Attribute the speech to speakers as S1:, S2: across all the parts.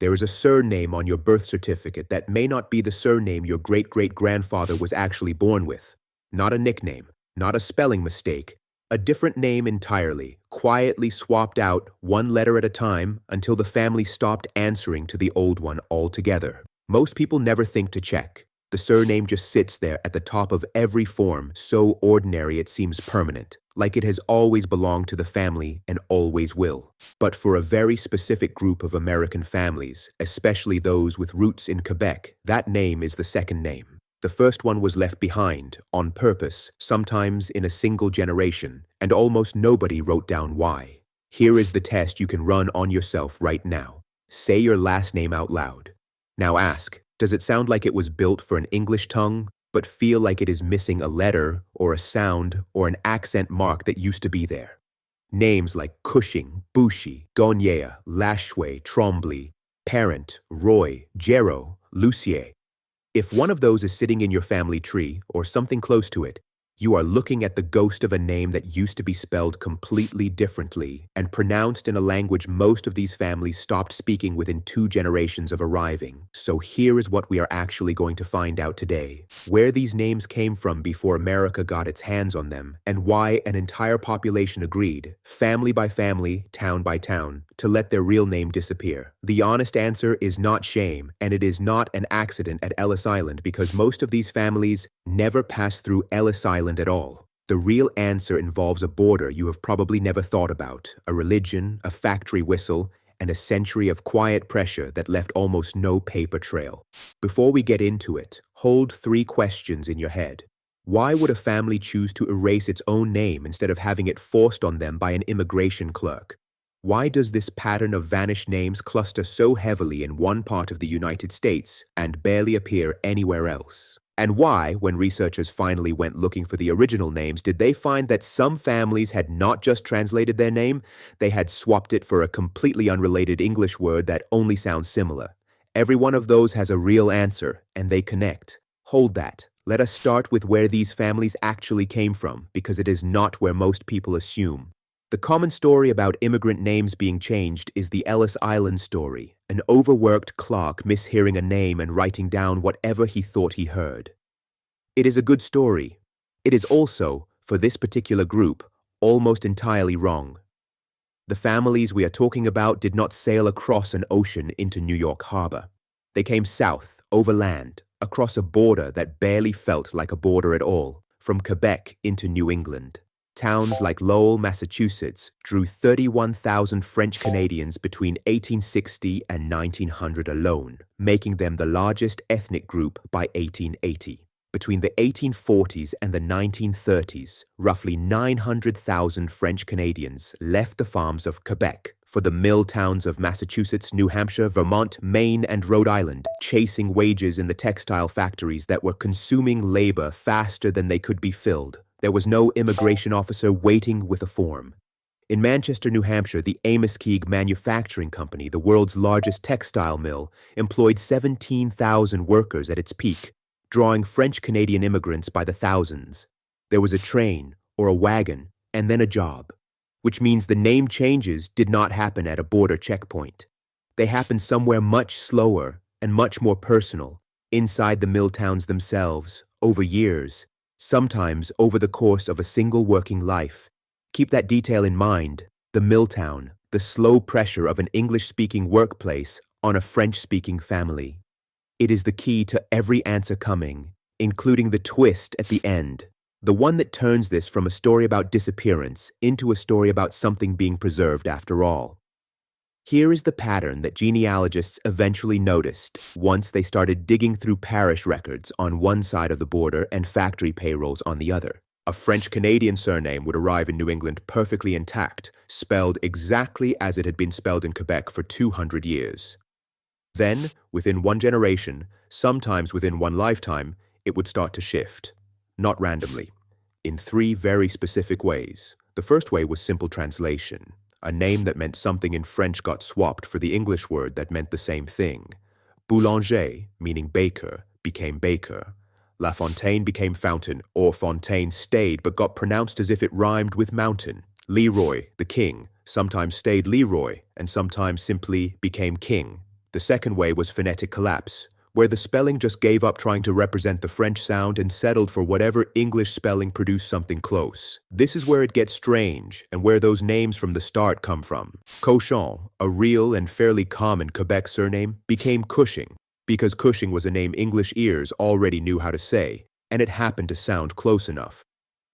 S1: There is a surname on your birth certificate that may not be the surname your great-great-grandfather was actually born with. Not a nickname, not a spelling mistake, a different name entirely, quietly swapped out one letter at a time until the family stopped answering to the old one altogether. Most people never think to check. The surname just sits there at the top of every form, so ordinary it seems permanent, like it has always belonged to the family and always will. But for a very specific group of American families, especially those with roots in Quebec, that name is the second name. The first one was left behind, on purpose, sometimes in a single generation, and almost nobody wrote down why. Here is the test you can run on yourself right now. Say your last name out loud. Now ask, does it sound like it was built for an English tongue, but feel like it is missing a letter or a sound or an accent mark that used to be there? Names like Cushing, Bushey, Gagnon, Lashway, Trombley, Parent, Roy, Gero, Lucier. If one of those is sitting in your family tree or something close to it, you are looking at the ghost of a name that used to be spelled completely differently and pronounced in a language most of these families stopped speaking within 2 generations of arriving. So here is what we are actually going to find out today: where these names came from before America got its hands on them, and why an entire population agreed, family by family, town by town, to let their real name disappear. The honest answer is not shame, and it is not an accident at Ellis Island, because most of these families never passed through Ellis Island at all. The real answer involves a border you have probably never thought about, a religion, a factory whistle, and a century of quiet pressure that left almost no paper trail. Before we get into it, hold 3 questions in your head. Why would a family choose to erase its own name instead of having it forced on them by an immigration clerk? Why does this pattern of vanished names cluster so heavily in one part of the United States and barely appear anywhere else? And why, when researchers finally went looking for the original names, did they find that some families had not just translated their name, they had swapped it for a completely unrelated English word that only sounds similar? Every one of those has a real answer, and they connect. Hold that. Let us start with where these families actually came from, because it is not where most people assume. The common story about immigrant names being changed is the Ellis Island story, an overworked clerk mishearing a name and writing down whatever he thought he heard. It is a good story. It is also, for this particular group, almost entirely wrong. The families we are talking about did not sail across an ocean into New York Harbor. They came south, overland, across a border that barely felt like a border at all, from Quebec into New England. Towns like Lowell, Massachusetts, drew 31,000 French Canadians between 1860 and 1900 alone, making them the largest ethnic group by 1880. Between the 1840s and the 1930s, roughly 900,000 French Canadians left the farms of Quebec for the mill towns of Massachusetts, New Hampshire, Vermont, Maine, and Rhode Island, chasing wages in the textile factories that were consuming labor faster than they could be filled. There was no immigration officer waiting with a form. In Manchester, New Hampshire, the Amos Keeg Manufacturing Company, the world's largest textile mill, employed 17,000 workers at its peak, drawing French-Canadian immigrants by the thousands. There was a train, or a wagon, and then a job, which means the name changes did not happen at a border checkpoint. They happened somewhere much slower and much more personal, inside the mill towns themselves, over years, sometimes over the course of a single working life. Keep that detail in mind: the mill town, the slow pressure of an English-speaking workplace on a French-speaking family. It is the key to every answer coming, including the twist at the end, the one that turns this from a story about disappearance into a story about something being preserved after all. Here is the pattern that genealogists eventually noticed once they started digging through parish records on one side of the border and factory payrolls on the other. A French-Canadian surname would arrive in New England perfectly intact, spelled exactly as it had been spelled in Quebec for 200 years. Then, within one generation, sometimes within one lifetime, it would start to shift. Not randomly. In 3 very specific ways. The first way was simple translation. A name that meant something in French got swapped for the English word that meant the same thing. Boulanger, meaning baker, became baker. La Fontaine became fountain, or Fontaine stayed but got pronounced as if it rhymed with mountain. Leroy, the king, sometimes stayed Leroy and sometimes simply became king. The second way was phonetic collapse, where the spelling just gave up trying to represent the French sound and settled for whatever English spelling produced something close. This is where it gets strange and where those names from the start come from. Cauchon, a real and fairly common Quebec surname, became Cushing because Cushing was a name English ears already knew how to say, and it happened to sound close enough.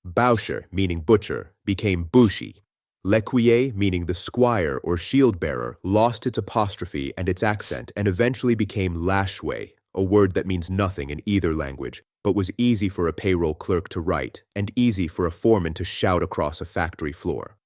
S1: Boucher, meaning butcher, became Bushey. L'Écuyer, meaning the squire or shield-bearer, lost its apostrophe and its accent and eventually became Lashway, a word that means nothing in either language, but was easy for a payroll clerk to write and easy for a foreman to shout across a factory floor.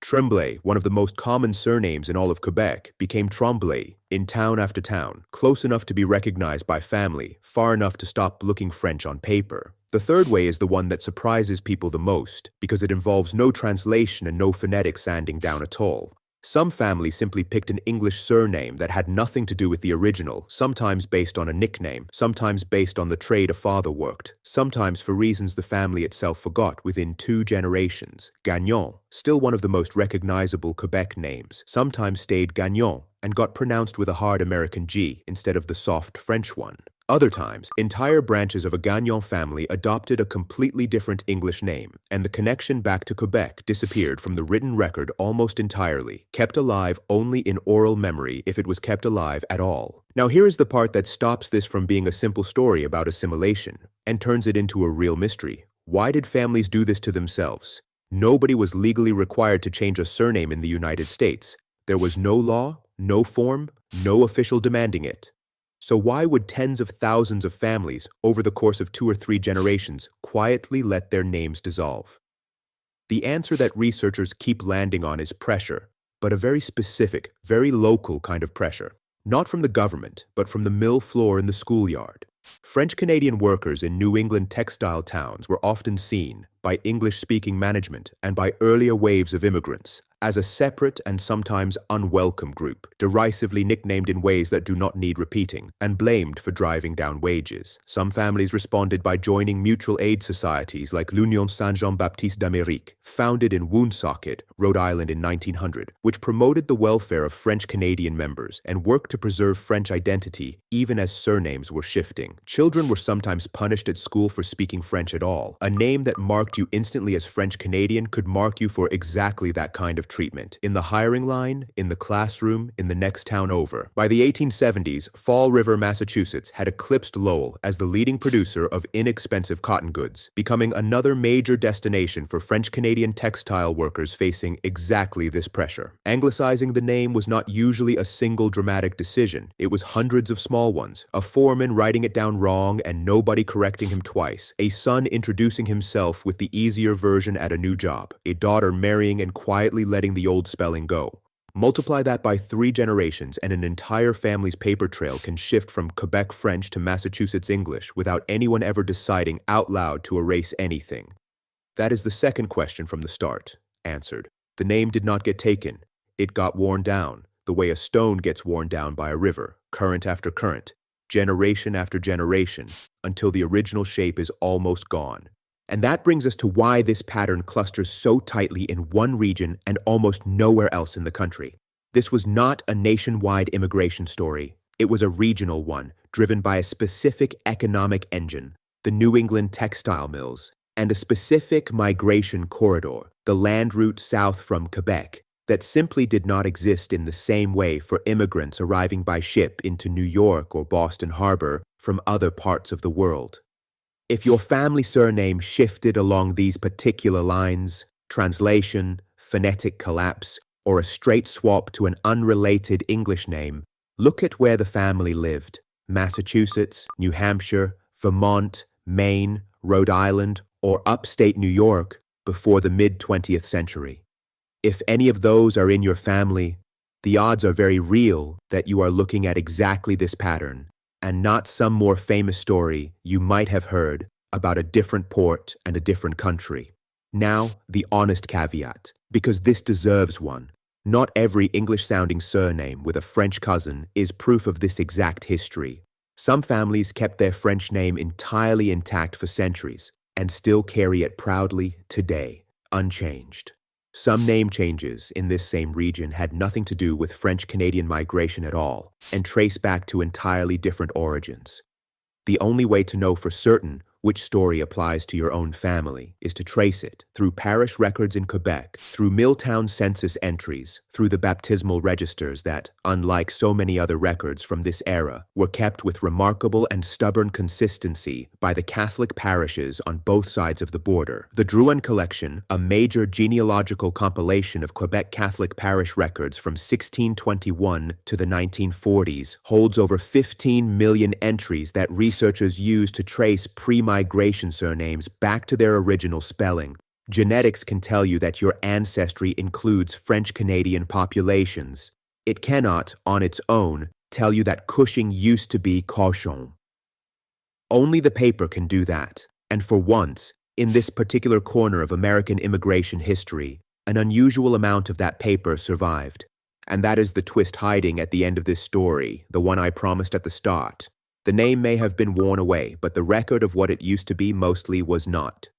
S1: Tremblay, one of the most common surnames in all of Quebec, became Trombley in town after town, close enough to be recognized by family, far enough to stop looking French on paper. The third way is the one that surprises people the most because it involves no translation and no phonetic sanding down at all. Some families simply picked an English surname that had nothing to do with the original, sometimes based on a nickname, sometimes based on the trade a father worked, sometimes for reasons the family itself forgot within 2 generations. Gagnon, still one of the most recognizable Quebec names, sometimes stayed Gagnon and got pronounced with a hard American G instead of the soft French one. Other times, entire branches of a Gagnon family adopted a completely different English name, and the connection back to Quebec disappeared from the written record almost entirely, kept alive only in oral memory if it was kept alive at all. Now here is the part that stops this from being a simple story about assimilation, and turns it into a real mystery. Why did families do this to themselves? Nobody was legally required to change a surname in the United States. There was no law, no form, no official demanding it. So why would tens of thousands of families, over the course of 2 or 3 generations, quietly let their names dissolve? The answer that researchers keep landing on is pressure, but a very specific, very local kind of pressure. Not from the government, but from the mill floor in the schoolyard. French-Canadian workers in New England textile towns were often seen, by English-speaking management and by earlier waves of immigrants, as a separate and sometimes unwelcome group, derisively nicknamed in ways that do not need repeating, and blamed for driving down wages. Some families responded by joining mutual aid societies like l'Union Saint-Jean-Baptiste d'Amérique, founded in Woonsocket, Rhode Island in 1900, which promoted the welfare of French-Canadian members and worked to preserve French identity even as surnames were shifting. Children were sometimes punished at school for speaking French at all. A name that marked you instantly as French-Canadian could mark you for exactly that kind of treatment. In the hiring line, in the classroom, in the next town over. By the 1870s, Fall River, Massachusetts had eclipsed Lowell as the leading producer of inexpensive cotton goods, becoming another major destination for French-Canadian textile workers facing exactly this pressure. Anglicizing the name was not usually a single dramatic decision. It was hundreds of small ones. A foreman writing it down wrong and nobody correcting him twice. A son introducing himself with the easier version at a new job. A daughter marrying and quietly letting the old spelling go. Multiply that by 3 generations and an entire family's paper trail can shift from Quebec French to Massachusetts English without anyone ever deciding out loud to erase anything. That is the second question from the start. Answered. The name did not get taken. It got worn down, the way a stone gets worn down by a river, current after current, generation after generation, until the original shape is almost gone. And that brings us to why this pattern clusters so tightly in one region and almost nowhere else in the country. This was not a nationwide immigration story. It was a regional one, driven by a specific economic engine, the New England textile mills, and a specific migration corridor, the land route south from Quebec, that simply did not exist in the same way for immigrants arriving by ship into New York or Boston Harbor from other parts of the world. If your family surname shifted along these particular lines, translation, phonetic collapse, or a straight swap to an unrelated English name, look at where the family lived: Massachusetts, New Hampshire, Vermont, Maine, Rhode Island, or upstate New York before the mid-20th century. If any of those are in your family, the odds are very real that you are looking at exactly this pattern, and not some more famous story you might have heard about a different port and a different country. Now, the honest caveat, because this deserves one. Not every English-sounding surname with a French cousin is proof of this exact history. Some families kept their French name entirely intact for centuries and still carry it proudly today, unchanged. Some name changes in this same region had nothing to do with French-Canadian migration at all and trace back to entirely different origins. The only way to know for certain which story applies to your own family is to trace it through parish records in Quebec, through Milltown census entries, through the baptismal registers that, unlike so many other records from this era, were kept with remarkable and stubborn consistency by the Catholic parishes on both sides of the border. The Drouin Collection, a major genealogical compilation of Quebec Catholic parish records from 1621 to the 1940s, holds over 15 million entries that researchers use to trace pre-migration surnames back to their original spelling. Genetics can tell you that your ancestry includes French-Canadian populations. It cannot, on its own, tell you that Cushing used to be Cauchon. Only the paper can do that, and for once, in this particular corner of American immigration history, an unusual amount of that paper survived. And that is the twist hiding at the end of this story, the one I promised at the start. The name may have been worn away, but the record of what it used to be mostly was not.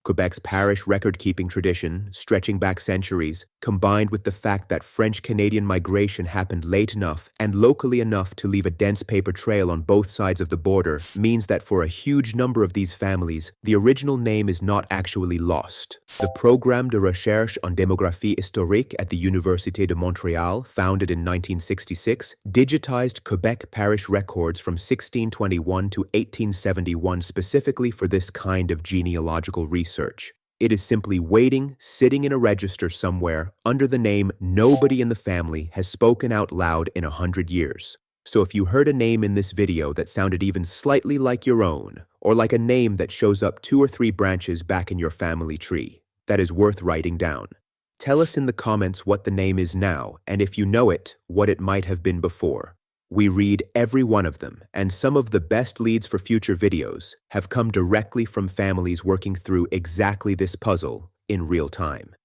S1: Quebec's parish record-keeping tradition, stretching back centuries, combined with the fact that French-Canadian migration happened late enough and locally enough to leave a dense paper trail on both sides of the border, means that for a huge number of these families, the original name is not actually lost. The Programme de Recherche en Démographie Historique at the Université de Montréal, founded in 1966, digitized Quebec parish records from 1621 to 1871 specifically for this kind of genealogical research. It is simply waiting, sitting in a register somewhere, under the name nobody in the family has spoken out loud in 100 years. So if you heard a name in this video that sounded even slightly like your own, or like a name that shows up 2 or 3 branches back in your family tree, that is worth writing down. Tell us in the comments what the name is now, and if you know it, what it might have been before. We read every one of them, and some of the best leads for future videos have come directly from families working through exactly this puzzle in real time.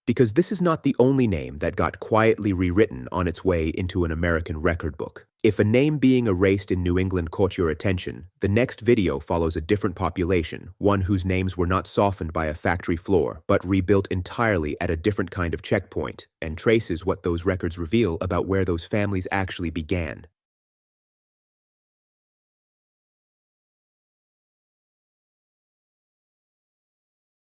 S1: Because this is not the only name that got quietly rewritten on its way into an American record book. If a name being erased in New England caught your attention, the next video follows a different population, one whose names were not softened by a factory floor, but rebuilt entirely at a different kind of checkpoint, and traces what those records reveal about where those families actually began.